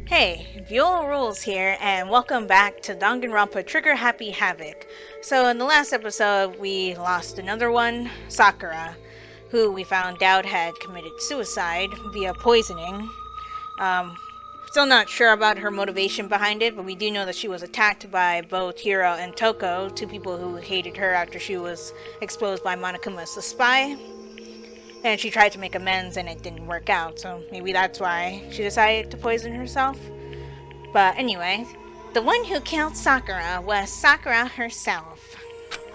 Hey, Viola Rules here, and welcome back to Danganronpa Trigger Happy Havoc. So in the last episode, we lost another one, Sakura, who we found out had committed suicide via poisoning. Still not sure about her motivation behind it, but we do know that she was attacked by both Hiro and Toko, two people who hated her after she was exposed by Monokuma as the spy. And she tried to make amends and it didn't work out, so maybe that's why she decided to poison herself. But anyway, the one who killed Sakura was Sakura herself.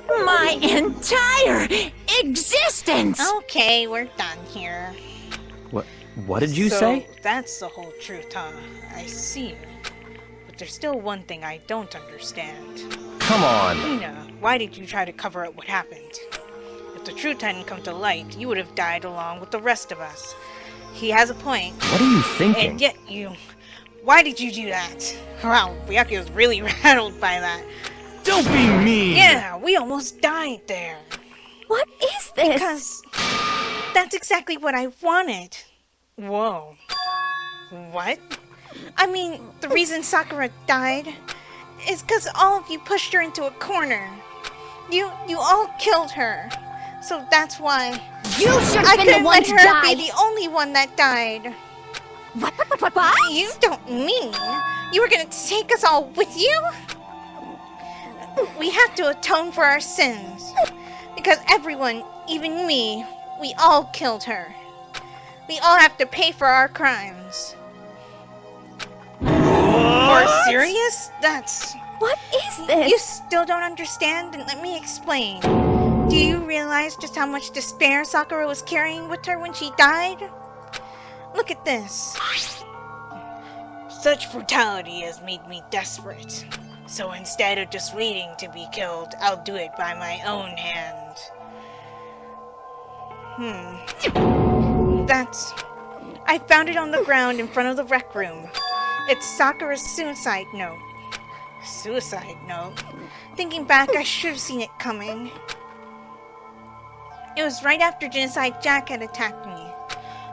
My entire existence! Okay, we're done here. What did you say? That's the whole truth, huh? I see. But there's still one thing I don't understand. Come on. Hina, why did you try to cover up what happened? If the truth hadn't come to light, you would have died along with the rest of us. He has a point. What are you thinking? And yet you... Why did you do that? Wow, Ryaki was really rattled by that. Don't be mean! Yeah, we almost died there. What is this? Because that's exactly what I wanted. Whoa. What? I mean, the reason Sakura died is because all of you pushed her into a corner. You all killed her. So that's why You should I have been the couldn't one let to her die! be the only one that died. What? You don't mean you were gonna take us all with you? We have to atone for our sins. Because everyone, even me, we all killed her. We all have to pay for our crimes. Or serious? That's... What is this? You still don't understand? Then let me explain. Do you realize just how much despair Sakura was carrying with her when she died? Look at this. Such brutality has made me desperate. So instead of just waiting to be killed, I'll do it by my own hand. I found it on the ground in front of the rec room. It's Sakura's suicide note. Suicide note? Thinking back, I should have seen it coming. It was right after Genocide Jack had attacked me.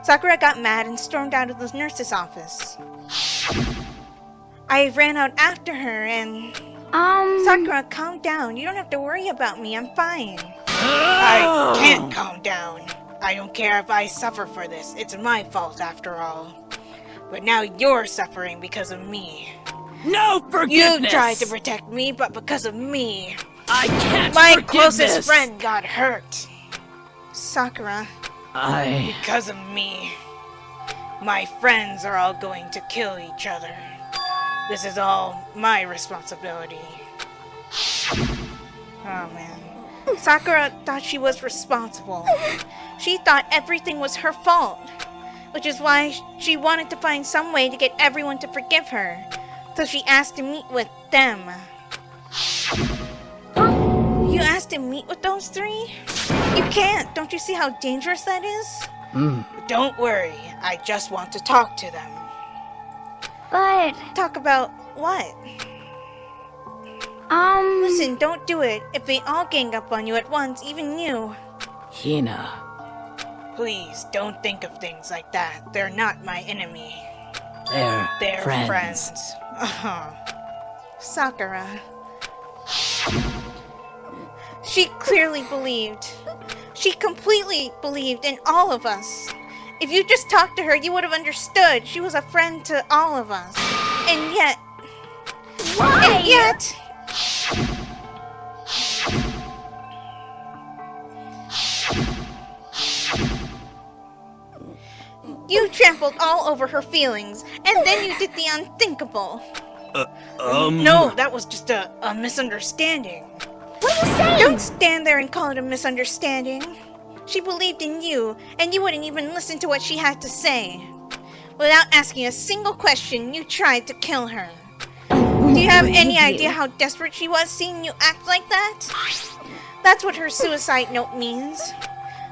Sakura got mad and stormed out of the nurse's office. I ran out after her and... Sakura, calm down. You don't have to worry about me. I'm fine. I can't calm down. I don't care if I suffer for this. It's my fault after all. But now you're suffering because of me. No forgiveness! You tried to protect me, but because of me, I can't my forgive closest this. friend got hurt. Sakura, because of me, my friends are all going to kill each other. This is all my responsibility. Oh man. Sakura thought she was responsible. She thought everything was her fault. Which is why she wanted to find some way to get everyone to forgive her. So she asked to meet with them. You asked to meet with those three? You can't. Don't you see how dangerous that is? Don't worry. I just want to talk to them. But... Talk about what? Listen, don't do it. If they all gang up on you at once, even you. Hina. Please, don't think of things like that. They're not my enemy. They're friends. Sakura. She clearly believed. She completely believed in all of us. If you just talked to her, you would have understood. She was a friend to all of us. And yet... Why? And yet... You trampled all over her feelings, and then you did the unthinkable. No, that was just a misunderstanding. What are you saying? Don't stand there and call it a misunderstanding. She believed in you, and you wouldn't even listen to what she had to say. Without asking a single question, you tried to kill her. Do you have any idea how desperate she was seeing you act like that? That's what her suicide note means.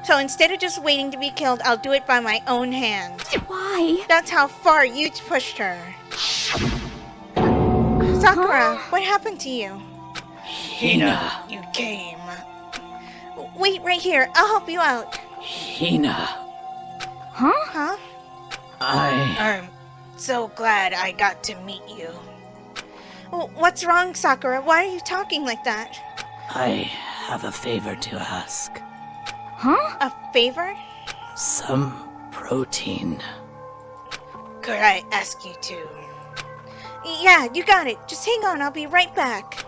So instead of just waiting to be killed, I'll do it by my own hand. Why? That's how far you pushed her. Sakura, what happened to you? Hina. You came. Wait right here. I'll help you out. Hina. Huh? Huh? I... so glad I got to meet you. What's wrong, Sakura? Why are you talking like that? I have a favor to ask. Huh? A favor? Some protein. Could I ask you to? Yeah, you got it. Just hang on, I'll be right back.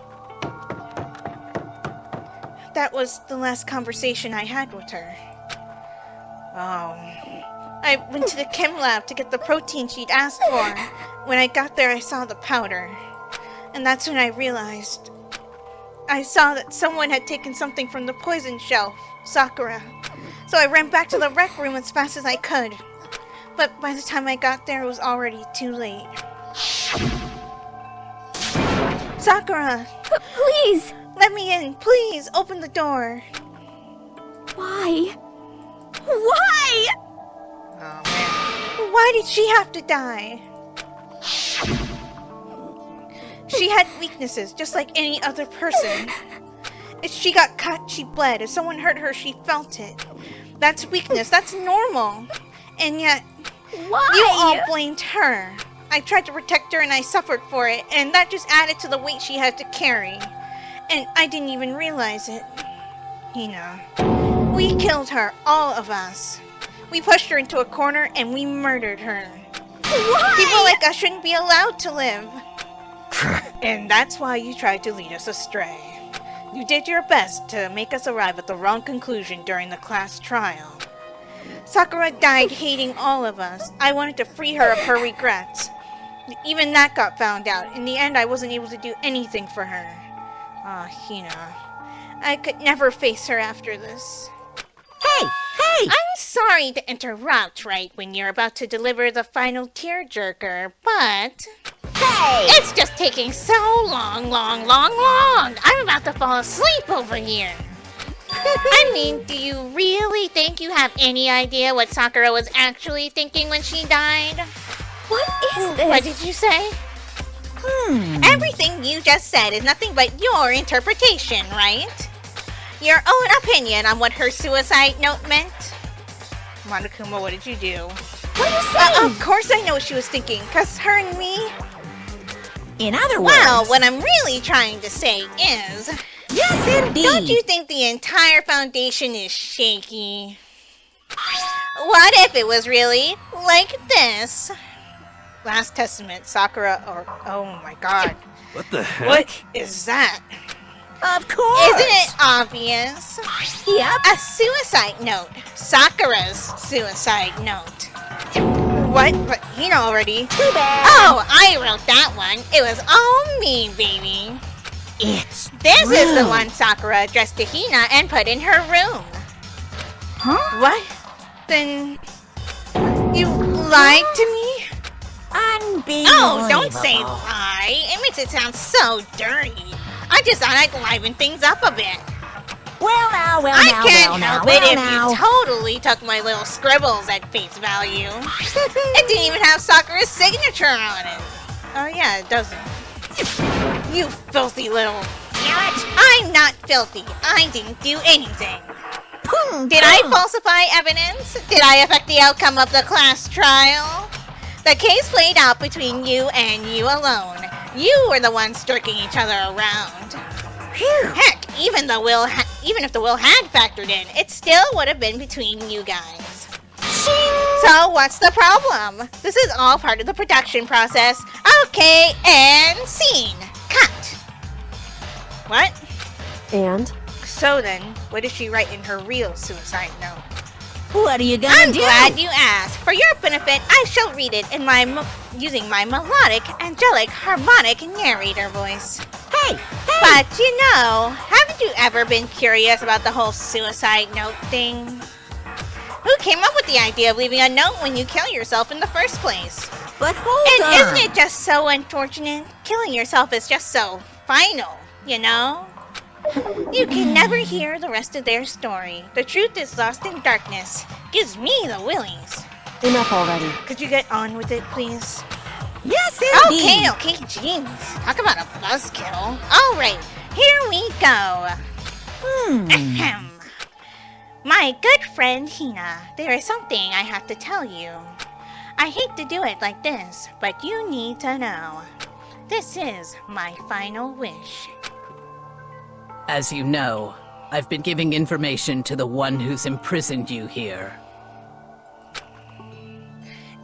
That was the last conversation I had with her. I went to the chem lab to get the protein she'd asked for. When I got there, I saw the powder. And that's when I realized. I saw that someone had taken something from the poison shelf, Sakura. So I ran back to the rec room as fast as I could. But by the time I got there, it was already too late. Sakura! Please! Let me in, please! Open the door! Why? Why? Oh, man. Why did she have to die? She had weaknesses, just like any other person. If she got cut, she bled. If someone hurt her, she felt it. That's weakness. That's normal. And yet, Why? you all blamed her. I tried to protect her and I suffered for it, and that just added to the weight she had to carry. And I didn't even realize it. Hina. We killed her, all of us. We pushed her into a corner and we murdered her. Why? People like us shouldn't be allowed to live. And that's why you tried to lead us astray. You did your best to make us arrive at the wrong conclusion during the class trial. Sakura died hating all of us. I wanted to free her of her regrets. Even that got found out. In the end, I wasn't able to do anything for her. Hina. I could never face her after this. Hey! I'm sorry to interrupt right when you're about to deliver the final tearjerker, but... Hey! It's just taking so long. I'm about to fall asleep over here. I mean, do you really think you have any idea what Sakura was actually thinking when she died? What is this? What did you say? Everything you just said is nothing but your interpretation, right? Your own opinion on what her suicide note meant? Monokuma, what did you do? What are you saying? Of course I know what she was thinking, because her and me... In other Well, words... what I'm really trying to say is... Yes, indeed! Don't you think the entire foundation is shaky? What if it was really like this? Last Testament, Sakura, or... Oh my god. What the heck? What is that? Of course! Isn't it obvious? Yep. A suicide note. Sakura's suicide note. What? Hina already? Too bad. Oh, I wrote that one. It was all me, baby. It's This is the true. one Sakura addressed to Hina and put in her room. Huh? What? Then... You lied to me? Unbelievable. Oh, don't say lie. It makes it sound so dirty. I just thought I'd liven things up a bit. I I can't help it if you totally took my little scribbles at face value. It didn't even have Sakura's signature on it. Oh yeah, it doesn't. You filthy little... I'm not filthy. I didn't do anything. Did I falsify evidence? Did I affect the outcome of the class trial? The case played out between you and you alone. You were the ones jerking each other around. Heck, even if the will had factored in, it still would have been between you guys. So what's the problem? This is all part of the production process. Okay, and scene. Cut. What? And? So then, what did she write in her real suicide note? What are you gonna I'm do? glad you asked. For your benefit, I shall read it in using my melodic, angelic, harmonic narrator voice. Hey! But you know, haven't you ever been curious about the whole suicide note thing? Who came up with the idea of leaving a note when you kill yourself in the first place? But hold on. And isn't it just so unfortunate? Killing yourself is just so final, you know? You can never hear the rest of their story. The truth is lost in darkness. Gives me the willies. Enough already. Could you get on with it, please? Yes, Okay, indeed. jeez. Talk about a buzzkill. All right, here we go. Ahem. My good friend Hina, there is something I have to tell you. I hate to do it like this, but you need to know. This is my final wish. As you know, I've been giving information to the one who's imprisoned you here.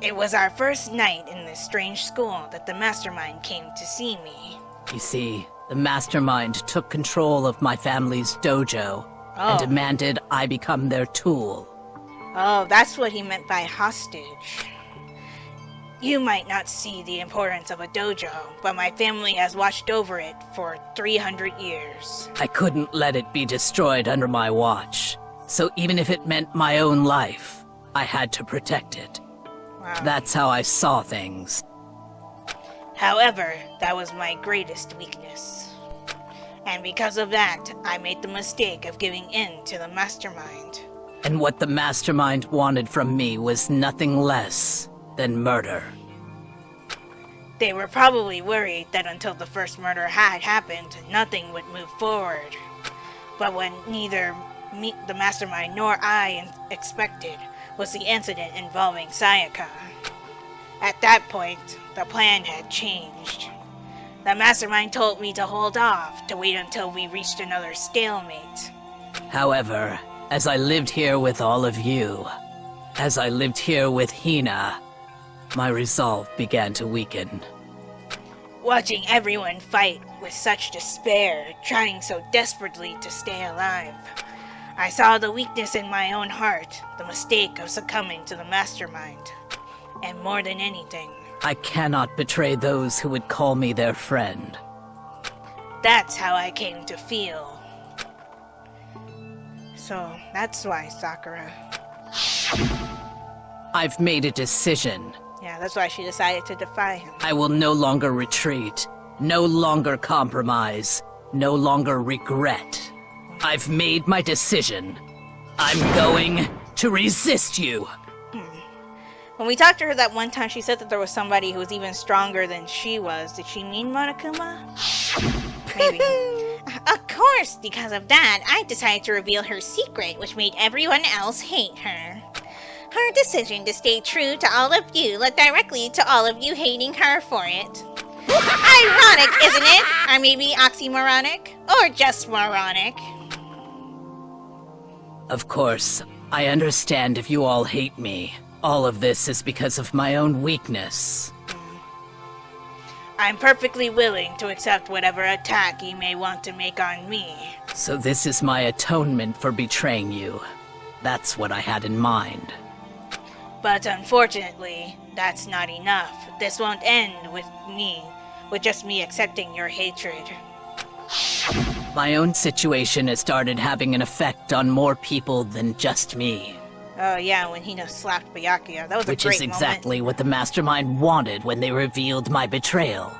It was our first night in this strange school that the mastermind came to see me. You see, the mastermind took control of my family's dojo and demanded I become their tool. Oh, that's what he meant by hostage. You might not see the importance of a dojo, but my family has watched over it for 300 years. I couldn't let it be destroyed under my watch, so even if it meant my own life, I had to protect it. Wow. That's how I saw things. However, that was my greatest weakness. And because of that, I made the mistake of giving in to the mastermind. And what the mastermind wanted from me was nothing less than murder. They were probably worried that until the first murder had happened, nothing would move forward. But what neither the mastermind nor I expected was the incident involving Sayaka. At that point, the plan had changed. The mastermind told me to hold off, to wait until we reached another stalemate. However, as I lived here with all of you, as I lived here with Hina, my resolve began to weaken. Watching everyone fight with such despair, trying so desperately to stay alive, I saw the weakness in my own heart, the mistake of succumbing to the mastermind. And more than anything, I cannot betray those who would call me their friend. that's how I came to feel. So that's why, Sakura. I've made a decision. Yeah, that's why she decided to defy him. I will no longer retreat, no longer compromise, no longer regret. I've made my decision. I'm going to resist you. When we talked to her that one time, she said that there was somebody who was even stronger than she was. Did she mean Monokuma? Maybe. Of course, because of that, I decided to reveal her secret, which made everyone else hate her. Her decision to stay true to all of you led directly to all of you hating her for it. Ironic, isn't it? Or maybe oxymoronic? Or just moronic? Of course, I understand if you all hate me. All of this is because of my own weakness. I'm perfectly willing to accept whatever attack you may want to make on me. So this is my atonement for betraying you. That's what I had in mind. But unfortunately, that's not enough. This won't end with just me accepting your hatred. My own situation has started having an effect on more people than just me. Oh yeah, when Hina slapped Byakuya, that was a great moment. Which is exactly what the mastermind wanted when they revealed my betrayal.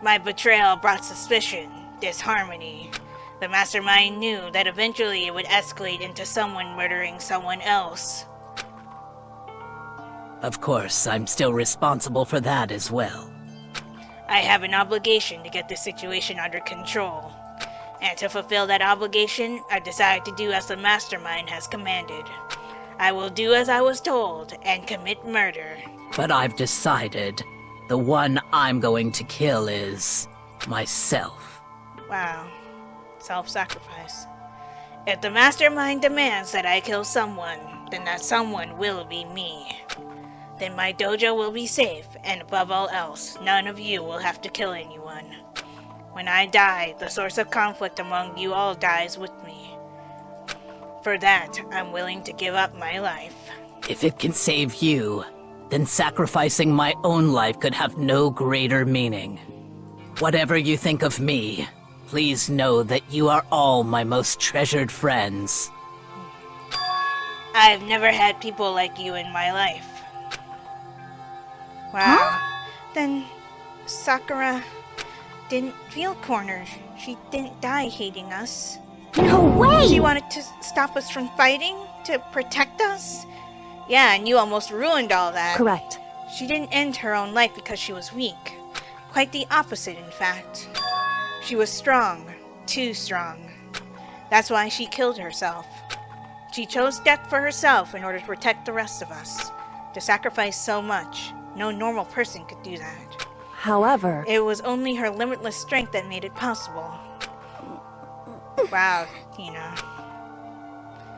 My betrayal brought suspicion, disharmony. The mastermind knew that eventually it would escalate into someone murdering someone else. Of course, I'm still responsible for that as well. I have an obligation to get this situation under control. And to fulfill that obligation, I decided to do as the mastermind has commanded. I will do as I was told and commit murder. But I've decided the one I'm going to kill is myself. Wow. Self-sacrifice. If the mastermind demands that I kill someone, then that someone will be me. Then my dojo will be safe, and above all else, none of you will have to kill anyone. When I die, the source of conflict among you all dies with me. For that, I'm willing to give up my life. If it can save you, then sacrificing my own life could have no greater meaning. Whatever you think of me, please know that you are all my most treasured friends. I've never had people like you in my life. Wow. Then Sakura didn't feel cornered. She didn't die hating us. No way! She wanted to stop us from fighting, to protect us. Yeah, and you almost ruined all that. Correct. She didn't end her own life because she was weak. Quite the opposite, in fact. She was strong. Too strong. That's why she killed herself. She chose death for herself in order to protect the rest of us. To sacrifice so much, no normal person could do that. However, It was only her limitless strength that made it possible. Wow, Hina.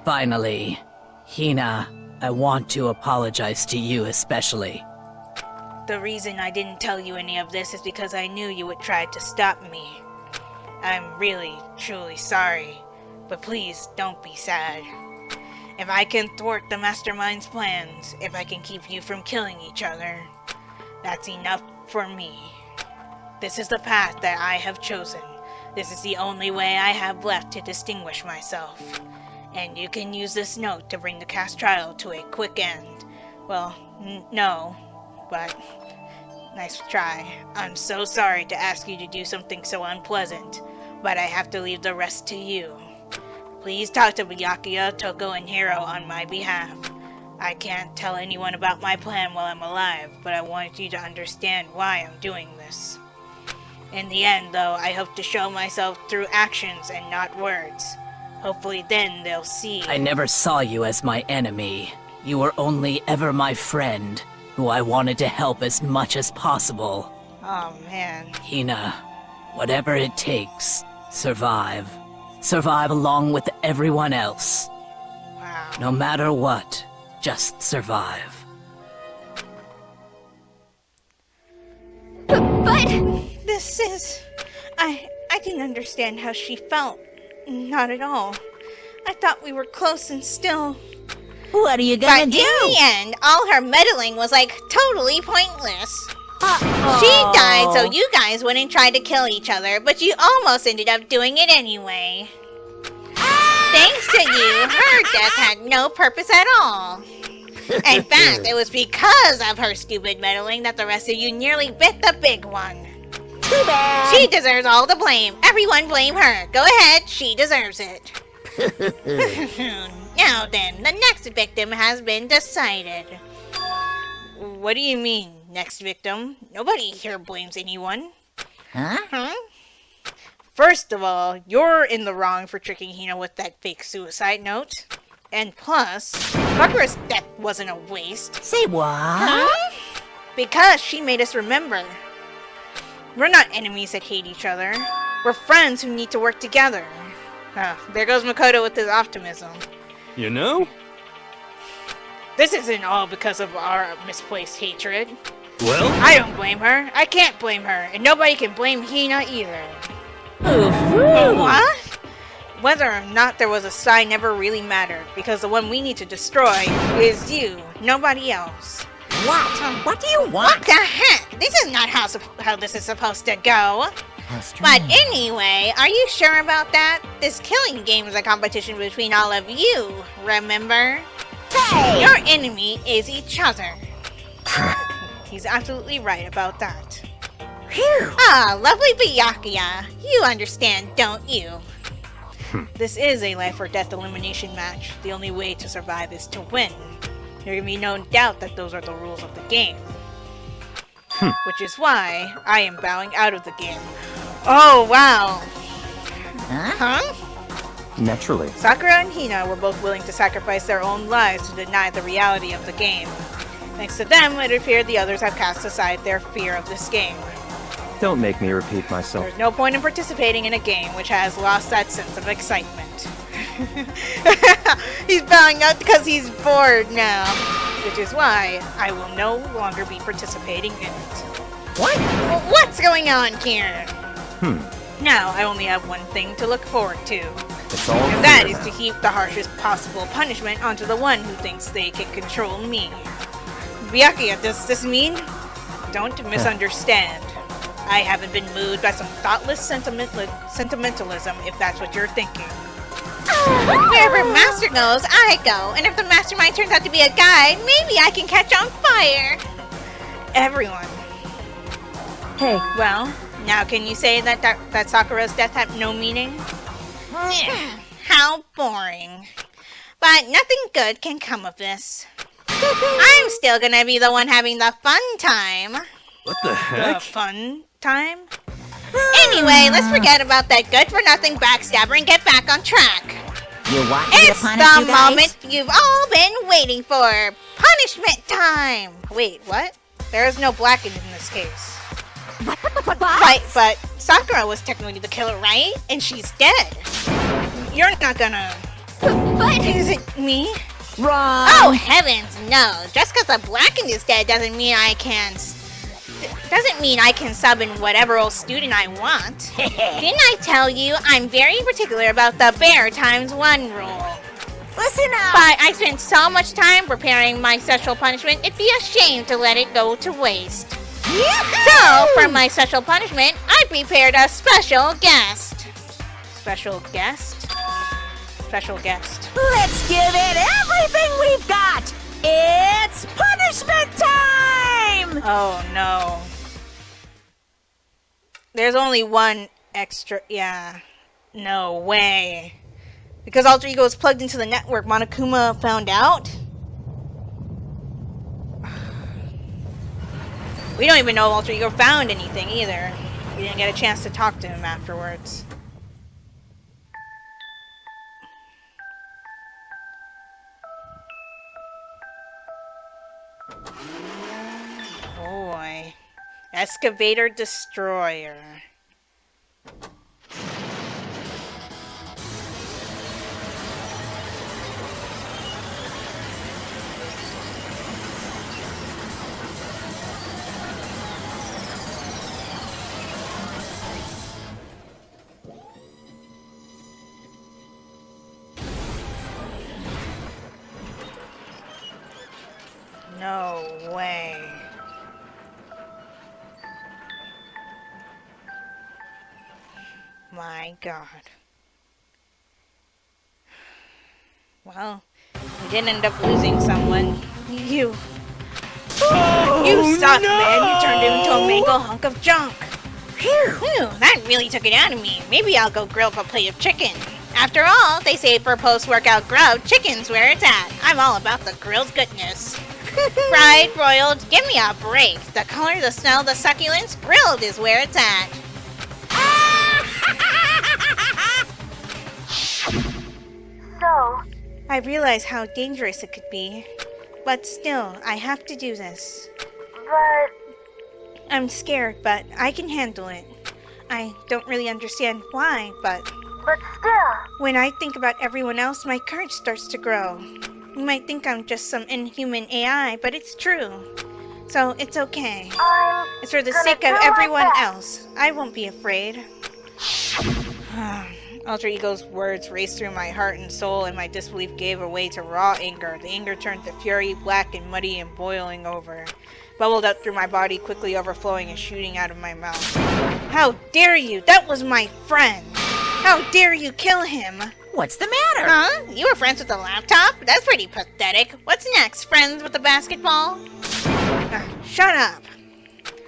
Finally, Hina, I want to apologize to you especially. The reason I didn't tell you any of this is because I knew you would try to stop me. I'm really, truly sorry, but please don't be sad. If I can thwart the Mastermind's plans, if I can keep you from killing each other, that's enough for me. This is the path that I have chosen. This is the only way I have left to distinguish myself. And you can use this note to bring the cast trial to a quick end. Well, no, but nice try. I'm so sorry to ask you to do something so unpleasant, but I have to leave the rest to you. Please talk to Byakuya, Toko, and Hiro on my behalf. I can't tell anyone about my plan while I'm alive, but I want you to understand why I'm doing this. In the end, though, I hope to show myself through actions and not words. Hopefully then they'll see. I never saw you as my enemy. You were only ever my friend, who I wanted to help as much as possible. Oh, man. Hina, whatever it takes, survive. Survive along with everyone else. Wow. No matter what, just survive. But This is... I can understand how she felt. Not at all. I thought we were close and still... What are you But gonna in do? the end, all her meddling was like totally pointless. She died so you guys wouldn't try to kill each other, but you almost ended up doing it anyway. Thanks to you, her death had no purpose at all. In fact, it was because of her stupid meddling that the rest of you nearly bit the big one. Too bad. She deserves all the blame. Everyone blame her. Go ahead, she deserves it. Now then, the next victim has been decided. What do you mean, next victim? Nobody here blames anyone. Huh? First of all, you're in the wrong for tricking Hina with that fake suicide note. And plus, Sakura's death wasn't a waste. Say what? Because she made us remember. We're not enemies that hate each other. We're friends who need to work together. There goes Makoto with his optimism. You know? This isn't all because of our misplaced hatred. Well, I don't blame her. I can't blame her. And nobody can blame Hina either. What? Whether or not there was a sign never really mattered, because the one we need to destroy is you, nobody else. What? What do you What want? the heck? This is not how this is supposed to go. How strange. But anyway, are you sure about that? This killing game is a competition between all of you, remember? Hey! Your enemy is each other. He's absolutely right about that. Phew. Ah, lovely Byakuya. You understand, don't you? This is a life or death elimination match. The only way to survive is to win. There can be no doubt that those are the rules of the game. Which is why I am bowing out of the game. Oh, wow. Huh? Naturally. Sakura and Hina were both willing to sacrifice their own lives to deny the reality of the game. Thanks to them, it appeared the others have cast aside their fear of this game. Don't make me repeat myself. There's no point in participating in a game which has lost that sense of excitement. He's bowing out because he's bored now. Which is why I will no longer be participating in it. What? Well, what's going on here? Now I only have one thing to look forward to. It's all And that clear is to now. heap the harshest possible punishment onto the one who thinks they can control me. Byakuya, does this mean? Don't misunderstand. I haven't been moved by some thoughtless sentimentalism, if that's what you're thinking. Wherever Master goes, I go. And if the mastermind turns out to be a guy, maybe I can catch on fire. Everyone. Hey, Well, now can you say that Sakura's death had no meaning? How boring. But nothing good can come of this. I'm still gonna be the one having the fun time. what the The heck? fun time? Anyway, let's forget about that good-for-nothing backstabber and get back on track. You want me to It's punish the you guys? moment you've all been waiting for! Punishment time! Wait, what? There is no blackened in this case. But Sakura was technically the killer, right? And she's dead. You're not gonna... But Is it me? Wrong. Oh heavens, no! Just because the blackened is dead doesn't mean I can sub in whatever old student I want. Didn't I tell you I'm very particular about the bear times 1 rule? Listen up. But I spent so much time preparing my special punishment, it'd be a shame to let it go to waste. So, for my special punishment, I prepared a special guest. Special guest? Special guest. Let's give it everything we've got. It's punishment time. Oh no. There's only one extra. Yeah. No way. Because Alter Ego is plugged into the network, Monokuma found out? We don't even know if Alter Ego found anything either. We didn't get a chance to talk to him afterwards. Boy. Excavator Destroyer. No way. My God. Well, we did end up losing someone. You suck, man. You turned into a mangled hunk of junk. Phew, that really took it out of me. Maybe I'll go grill up a plate of chicken. After all, they say for post-workout grub, chicken's where it's at. I'm all about the grilled goodness. Fried, broiled, give me a break. The color, the smell, the succulence, grilled is where it's at. so, I realize how dangerous it could be. But still, I have to do this. but I'm scared, but I can handle it. I don't really understand why, but still, when I think about everyone else, my courage starts to grow. You might think I'm just some inhuman AI, but it's true. So it's okay. It's for the gonna sake of do my everyone best. else. I won't be afraid. Alter Ego's words raced through my heart and soul, and my disbelief gave way to raw anger. The anger turned to fury, black and muddy and boiling over. Bubbled up through my body, quickly overflowing and shooting out of my mouth. How dare you! That was my friend! How dare you kill him! What's the matter? Huh? You were friends with the laptop? That's pretty pathetic. What's next? Friends with the basketball? Shut up.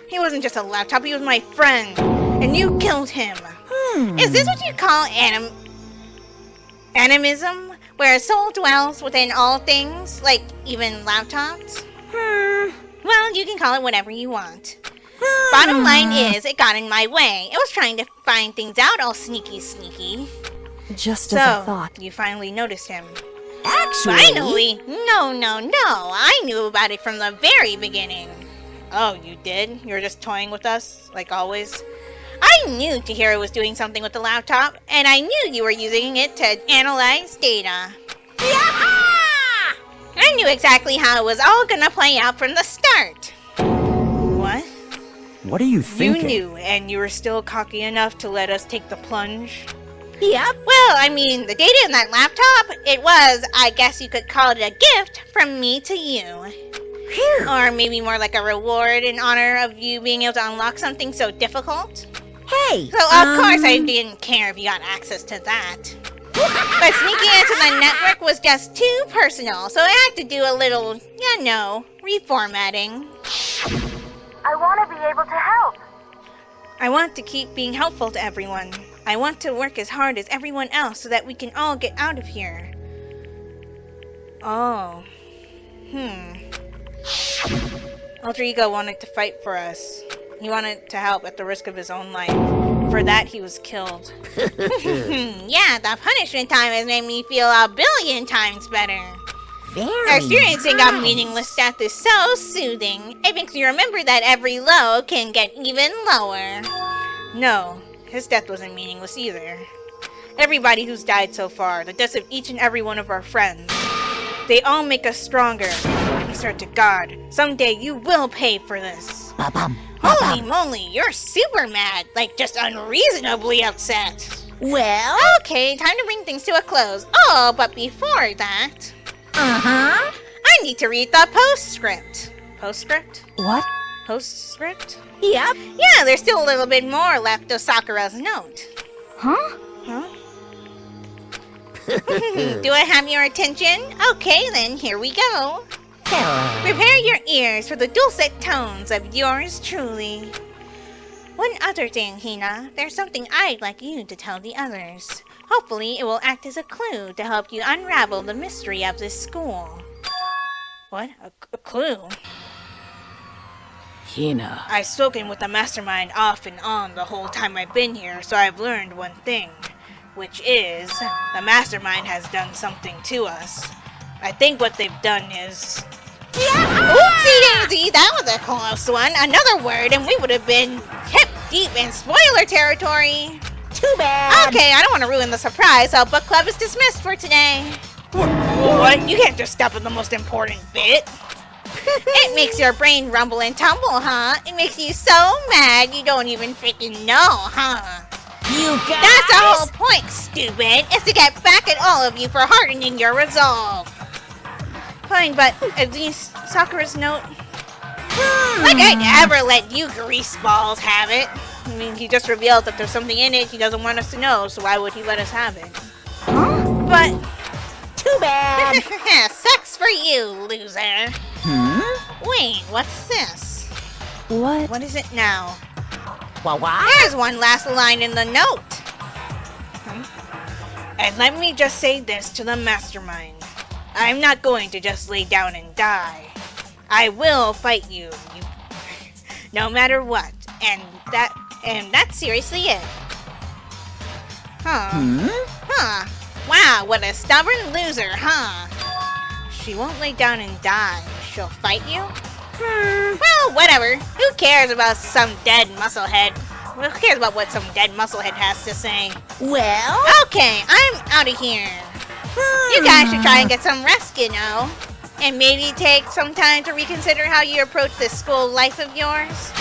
He wasn't just a laptop, he was my friend. And you killed him. Is this what you call animism? Where a soul dwells within all things, like even laptops? Well, you can call it whatever you want. Bottom line is, it got in my way. It was trying to find things out all sneaky. Just as I thought. You finally noticed him. Actually, Finally? No. I knew about it from the very beginning. Oh, you did? You were just toying with us, like always? I knew Chihiro was doing something with the laptop, and I knew you were using it to analyze data. I knew exactly how it was all gonna play out from the start. What? What are you thinking? You knew, and you were still cocky enough to let us take the plunge? Yep. Well, I mean, the data in that laptop, it was, I guess you could call it a gift from me to you. Phew. Or maybe more like a reward in honor of you being able to unlock something so difficult. Hey. So, of course, I didn't care if you got access to that. But sneaking into the network was just too personal, so I had to do a little, reformatting. I want to be able to help. I want to keep being helpful to everyone. I want to work as hard as everyone else so that we can all get out of here. Oh. Alter Ego wanted to fight for us. He wanted to help at the risk of his own life. for that, he was killed. Yeah, the punishment time has made me feel a billion times better. Experiencing a meaningless death is so soothing. It makes me remember that every low can get even lower. No, his death wasn't meaningless either. Everybody who's died so far, the deaths of each and every one of our friends, they all make us stronger. I swear to God, someday you will pay for this. Holy moly, you're super mad, like just unreasonably upset. Well? Okay, time to bring things to a close. Oh, but before that... I need to read the postscript. Postscript? What? Postscript? Yep. Yeah, there's still a little bit more left of Sakura's note. Huh? Do I have your attention? Okay, then here we go. Prepare your ears for the dulcet tones of yours truly. One other thing, Hina. There's something I'd like you to tell the others. Hopefully, it will act as a clue to help you unravel the mystery of this school. What? A clue? Hina. I've spoken with the mastermind off and on the whole time I've been here, so I've learned one thing. Which is, the mastermind has done something to us. I think what they've done is... Oopsie daisy, that was a close one. Another word and we would have been hip deep in spoiler territory. Too bad. Okay, I don't want to ruin the surprise, so book club is dismissed for today. What? You can't just stop at the most important bit. It makes your brain rumble and tumble, huh? It makes you so mad you don't even freaking know, huh? You guys? That's the whole point, stupid, is to get back at all of you for hardening your resolve. Fine, but at least Sakura's note... Like, I never let you greaseballs have it. I mean, he just revealed that there's something in it he doesn't want us to know, so why would he let us have it? But... Too bad. Sucks for you, loser. Wait, what's this? What? What is it now? What? There's one last line in the note. And let me just say this to the mastermind. I'm not going to just lay down and die. I will fight you, no matter what. And that's seriously it. Huh. Wow, what a stubborn loser, huh? She won't lay down and die. She'll fight you? Well, whatever. Who cares about some dead musclehead? Who cares about what some dead musclehead has to say? Well? Okay, I'm out of here. You guys should try and get some rest, you know. And maybe take some time to reconsider how you approach this school life of yours.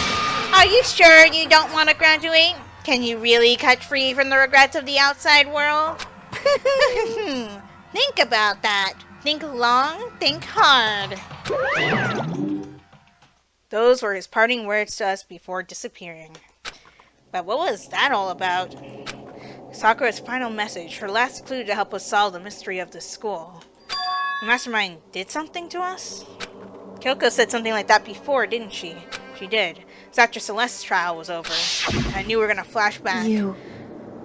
Are you sure you don't want to graduate? Can you really cut free from the regrets of the outside world? Think about that. Think long, think hard. Those were his parting words to us before disappearing. But what was that all about? Sakura's final message, her last clue to help us solve the mystery of this school. The mastermind did something to us? Kyoko said something like that before, didn't she? She did. It's after Celeste's trial was over. I knew we were gonna flash back. You...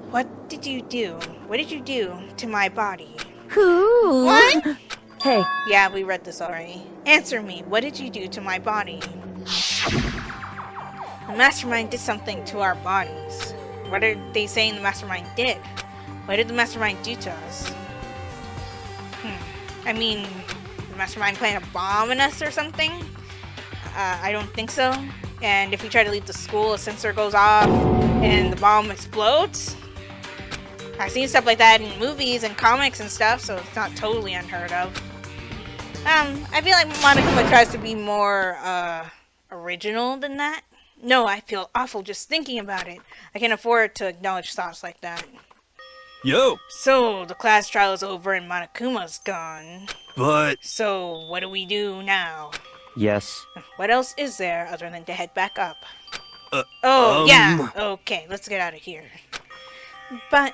What did you do? What did you do to my body? Who? What? Hey. Yeah, we read this already. Answer me. What did you do to my body? The mastermind did something to our bodies. What are they saying the mastermind did? What did the mastermind do to us? I mean, the mastermind playing a bomb in us or something? I don't think so. And if we try to leave the school, a sensor goes off and the bomb explodes. I've seen stuff like that in movies and comics and stuff, so it's not totally unheard of. I feel like Monokuma tries to be more, original than that. No, I feel awful just thinking about it. I can't afford to acknowledge thoughts like that. Yo! So, the class trial is over and Monokuma's gone. But... So, what do we do now? Yes. What else is there other than to head back up? Yeah. Okay, let's get out of here. But,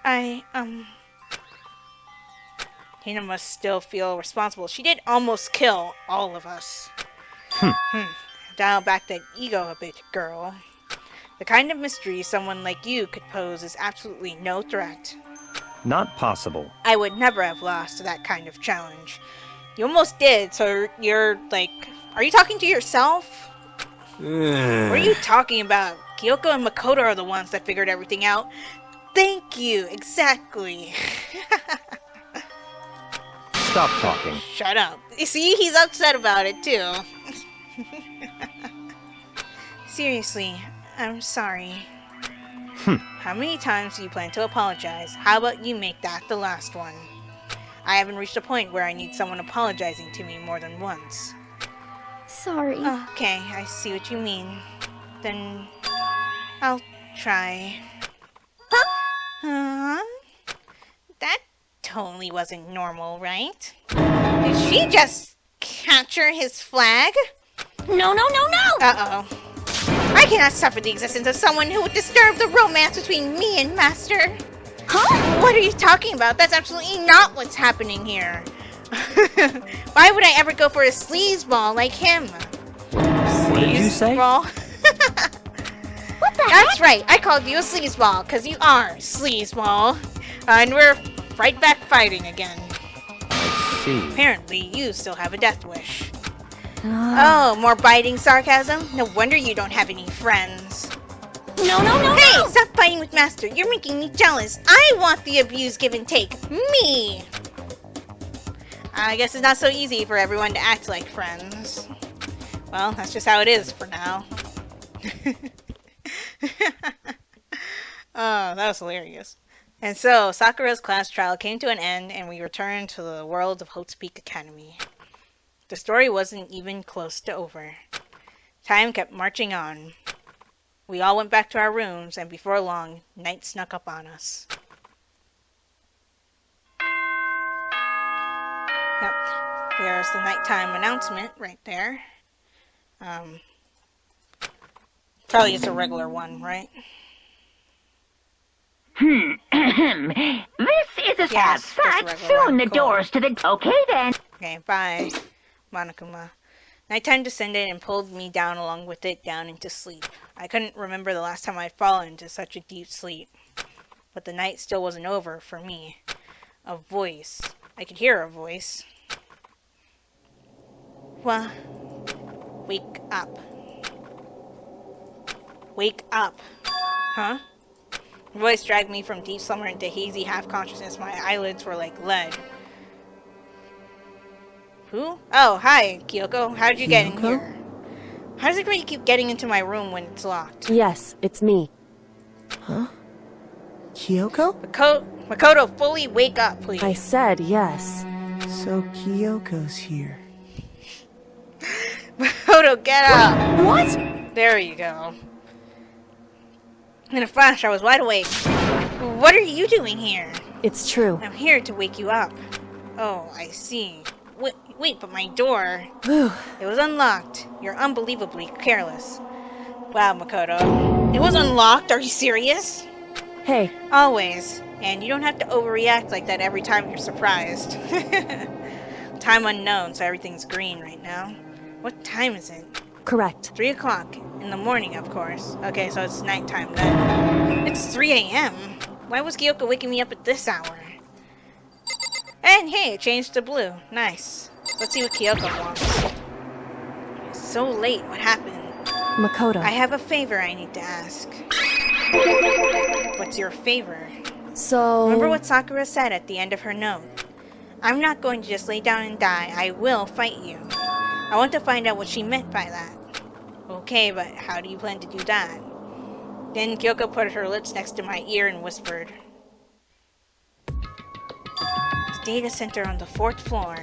Hina must still feel responsible. She did almost kill all of us. Dial back that ego a bit, girl. The kind of mystery someone like you could pose is absolutely no threat. Not possible. I would never have lost to that kind of challenge. You almost did, so you're like... Are you talking to yourself? What are you talking about? Kyoko and Makoto are the ones that figured everything out. Thank you, exactly. Stop talking. Shut up. You see, he's upset about it too. Seriously, I'm sorry. How many times do you plan to apologize? How about you make that the last one? I haven't reached a point where I need someone apologizing to me more than once. Sorry. Okay, I see what you mean. Then I'll try. Huh? That totally wasn't normal, right? Did she just capture his flag? No, no, no, no! Uh-oh. I cannot suffer the existence of someone who would disturb the romance between me and Master. Huh? What are you talking about? That's absolutely not what's happening here. Why would I ever go for a sleazeball like him? What did you say? Sleazeball? What the That's right. I called you a sleazeball because you are sleazeball. And we're right back fighting again. I see. Apparently, you still have a death wish. Oh, more biting sarcasm? No wonder you don't have any friends. No, no, no, Hey, no! stop fighting with Master. You're making me jealous. I want the abuse give and take. Me! I guess it's not so easy for everyone to act like friends. Well, that's just how it is for now. Oh, that was hilarious. And so, Sakura's class trial came to an end, and we returned to the world of Hope's Peak Academy. The story wasn't even close to over. Time kept marching on. We all went back to our rooms, and before long, night snuck up on us. Yep, there's the nighttime announcement right there. Probably just a regular one, right? This is a sad Yes, just fact. regular Soon one. the Cool. doors to the... Okay, then. Okay, bye, Monokuma. Nighttime descended and pulled me down along with it down into sleep. I couldn't remember the last time I'd fallen into such a deep sleep. But the night still wasn't over for me. A voice. I could hear a voice. Well, wake up. Wake up. Huh? The voice dragged me from deep slumber into hazy half-consciousness. My eyelids were like lead. Who? Oh, hi, Kyoko. How did you get in here? How does everybody keep getting into my room when it's locked? Yes, it's me. Huh? Kyoko? Makoto, fully wake up, please. I said yes. So Kyoko's here. Makoto, get up! What? There you go. In a flash, I was wide awake. What are you doing here? It's true. I'm here to wake you up. Oh, I see. Wait, but my door... Whew. It was unlocked. You're unbelievably careless. Wow, Makoto. It was unlocked? Are you serious? Hey, Always. And you don't have to overreact like that every time you're surprised. Time unknown, so everything's green right now. What time is it? correct. 3 o'clock. In the morning, of course. Okay, so it's nighttime then. It's 3 a.m. Why was Kyoko waking me up at this hour? And hey, it changed to blue. Nice. Let's see what Kyoko wants. It's so late. What happened? Makoto. I have a favor I need to ask. What's your favor? So... Remember what Sakura said at the end of her note? I'm not going to just lay down and die. I will fight you. I want to find out what she meant by that. Okay, but how do you plan to do that? Then Kyoko put her lips next to my ear and whispered. The data center on the 4th floor.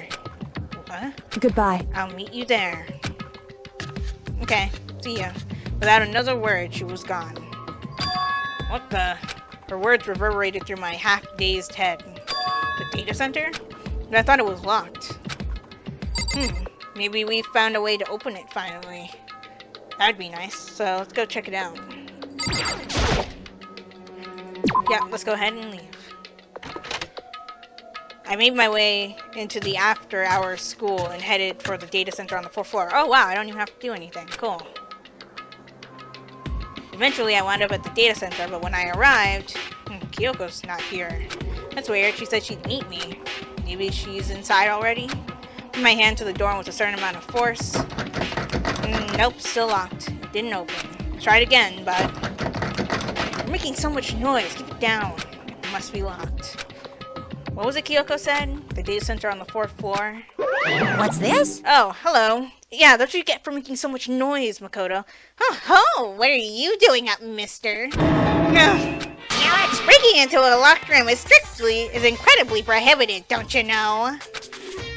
What? Goodbye. I'll meet you there. Okay, see ya. Without another word, she was gone. What the? Her words reverberated through my half-dazed head. The data center? But I thought it was locked. Maybe we found a way to open it finally. That'd be nice, so let's go check it out. Yeah, let's go ahead and leave. I made my way into the after-hours school and headed for the data center on the 4th floor. Oh wow, I don't even have to do anything. Cool. Eventually, I wound up at the data center, but when I arrived, Kyoko's not here. That's weird. She said she'd meet me. Maybe she's inside already? Put my hand to the door with a certain amount of force. Nope, still locked. Didn't open. Tried again, but making so much noise. Keep it down. It must be locked. What was it Kyoko said? The data center on the 4th floor? What's this? Oh, hello. Yeah, that's what you get for making so much noise, Makoto. Oh, what are you doing up, mister? Breaking into a locked room is incredibly prohibited, don't you know?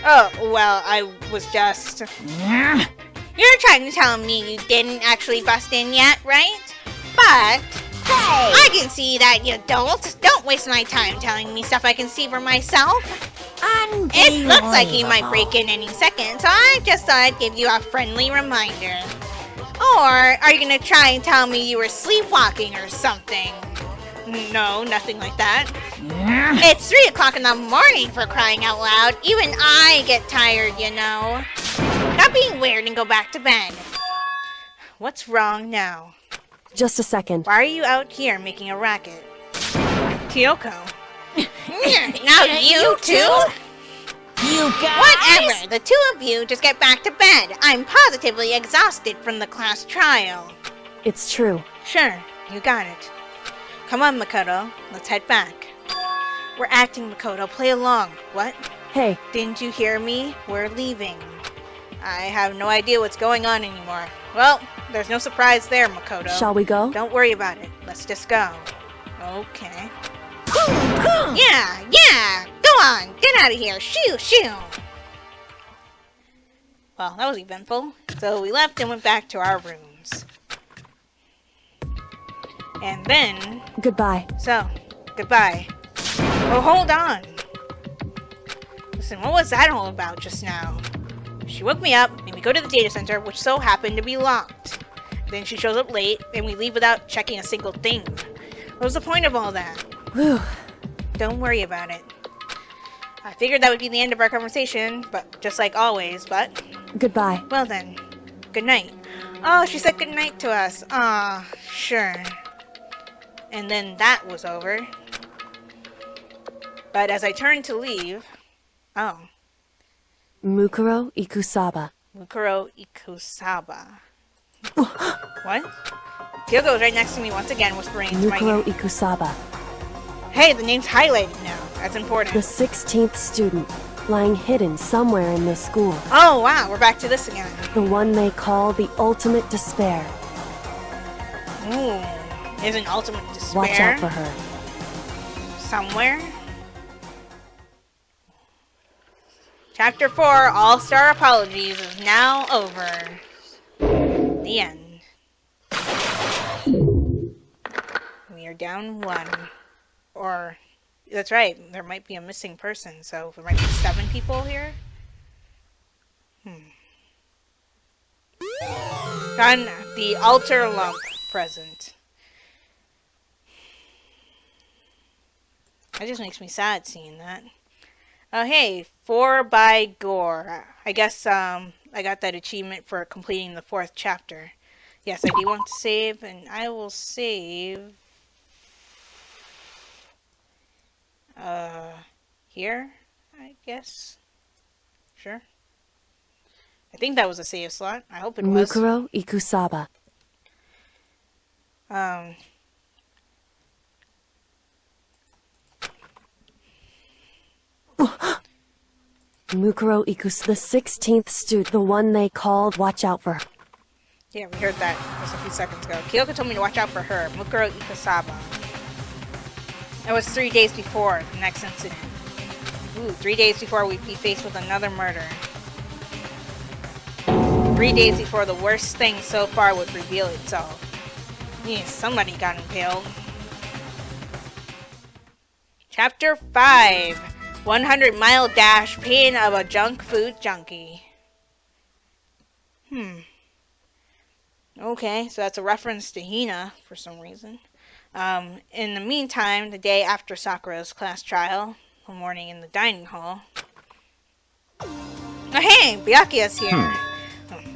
Oh, well, I was just... You're trying to tell me you didn't actually bust in yet, right? But... Hey! I can see that you don't. Don't waste my time telling me stuff I can see for myself. It looks like you might break in any second, so I just thought I'd give you a friendly reminder. Or are you gonna try and tell me you were sleepwalking or something? No, nothing like that. It's 3 o'clock in the morning, for crying out loud. Even I get tired, you know. Stop being weird and go back to bed. What's wrong now? Just a second. Why are you out here making a racket? Kyoko. Now you too? You guys? Whatever, the two of you just get back to bed. I'm positively exhausted from the class trial. It's true. Sure, you got it. Come on, Makoto, let's head back. We're acting, Makoto, play along. What? Hey, Didn't you hear me? We're leaving. I have no idea what's going on anymore. Well, there's no surprise there, Makoto. shall we go? Don't worry about it. Let's just go. Okay. Yeah! Go on! Get out of here! Shoo! Well, that was eventful. So we left and went back to our rooms. And then... Goodbye. So, goodbye. Oh, hold on! Listen, what was that all about just now? She woke me up, and we go to the data center, which so happened to be locked. Then she shows up late, and we leave without checking a single thing. What was the point of all that? Whew. Don't worry about it. I figured that would be the end of our conversation, but just like always, but... Goodbye. Well then, good night. Oh, she said good night to us. Ah, sure. And then that was over. But as I turned to leave... Oh. Mukuro Ikusaba. Mukuro Ikusaba. What? Kyoko was right next to me once again, whispering into my Mukuro ear. Ikusaba. Hey, the name's highlighted now. That's The important. 16th student, lying hidden somewhere in this school. Oh, wow, we're back to this again. The one they call the ultimate despair. Ooh, is an ultimate despair Watch out for her. somewhere? Chapter 4, All-Star Apologies, is now over. The end. We are down 1. Or, that's right, there might be a missing person, so there might be 7 people here? Done the altar lump present. That just makes me sad seeing that. Oh, hey, 4 by Gore. I guess, I got that achievement for completing the 4th chapter. Yes, I do want to save, and I will save... here, I guess. Sure. I think that was a save slot. I hope it was. Mukuro Ikusaba. Mukuro Ikus, the 16th student, the one they called. Watch out for her. Yeah, we heard that just a few seconds ago. Kyoko told me to watch out for her. Mukuro Ikusaba. That was 3 days before the next incident. Ooh, 3 days before we'd be faced with another murder. 3 days before the worst thing so far would reveal itself. Yeah, somebody got impaled. Chapter 5. 100-mile dash, pain of a junk food junkie. Okay, so that's a reference to Hina for some reason. In the meantime, the day after Sakura's class trial, one morning in the dining hall. Oh hey, Byakuya's here!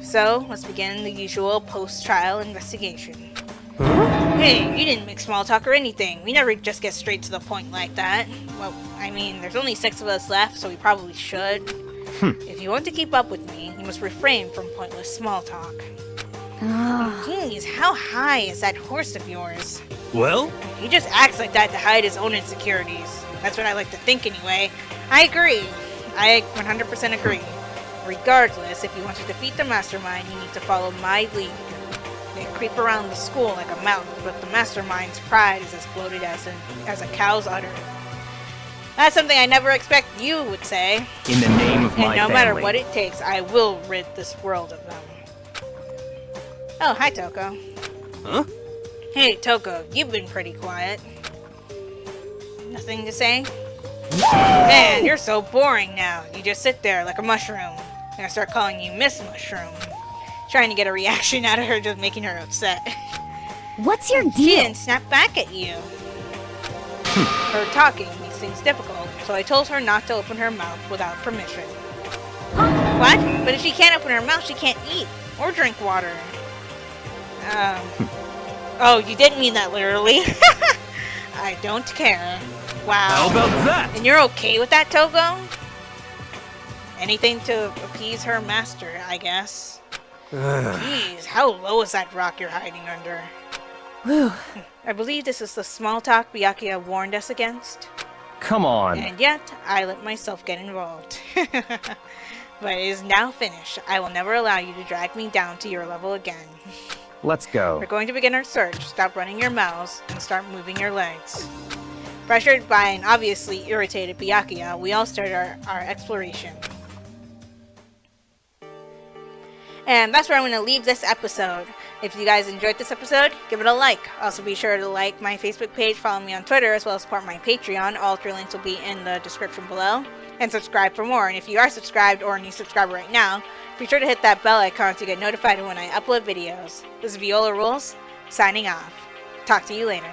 So, let's begin the usual post-trial investigation. Hey, you didn't make small talk or anything. We never just get straight to the point like that. Well, I mean, there's only 6 of us left, so we probably should. If you want to keep up with me, you must refrain from pointless small talk. Jeez, how high is that horse of yours? Well? He just acts like that to hide his own insecurities. That's what I like to think anyway. I agree. I 100% agree. Regardless, if you want to defeat the mastermind, you need to follow my lead. They creep around the school like a mouse, but the mastermind's pride is as bloated as a cow's udder. That's something I never expect you would say. In the name of my And no family. matter what it takes, I will rid this world of them. Oh, hi, Toko. Huh? Hey, Toko, you've been pretty quiet. Nothing to say? Man, you're so boring now. You just sit there like a mushroom. I'm gonna start calling you Miss Mushroom. Trying to get a reaction out of her, just making her upset. What's your She deal? didn't snap back at you. Her talking makes things difficult, so I told her not to open her mouth without permission. What? But if she can't open her mouth, she can't eat or drink water. Oh, you didn't mean that literally. I don't care. Wow. How about that? And you're okay with that, Togo? Anything to appease her master, I guess. Jeez, how low is that rock you're hiding under? Whew. I believe this is the small talk Byakuya warned us against. Come on. And yet, I let myself get involved. But it is now finished. I will never allow you to drag me down to your level again. Let's go. We're going to begin our search. Stop running your mouths and start moving your legs. Pressured by an obviously irritated Byakuya, we all start our exploration. And that's where I'm going to leave this episode. If you guys enjoyed this episode, give it a like. Also be sure to like my Facebook page, follow me on Twitter, as well as support my Patreon. All 3 links will be in the description below. And subscribe for more. And if you are subscribed or a new subscriber right now, be sure to hit that bell icon to get notified when I upload videos. This is Viola Rules, signing off. Talk to you later.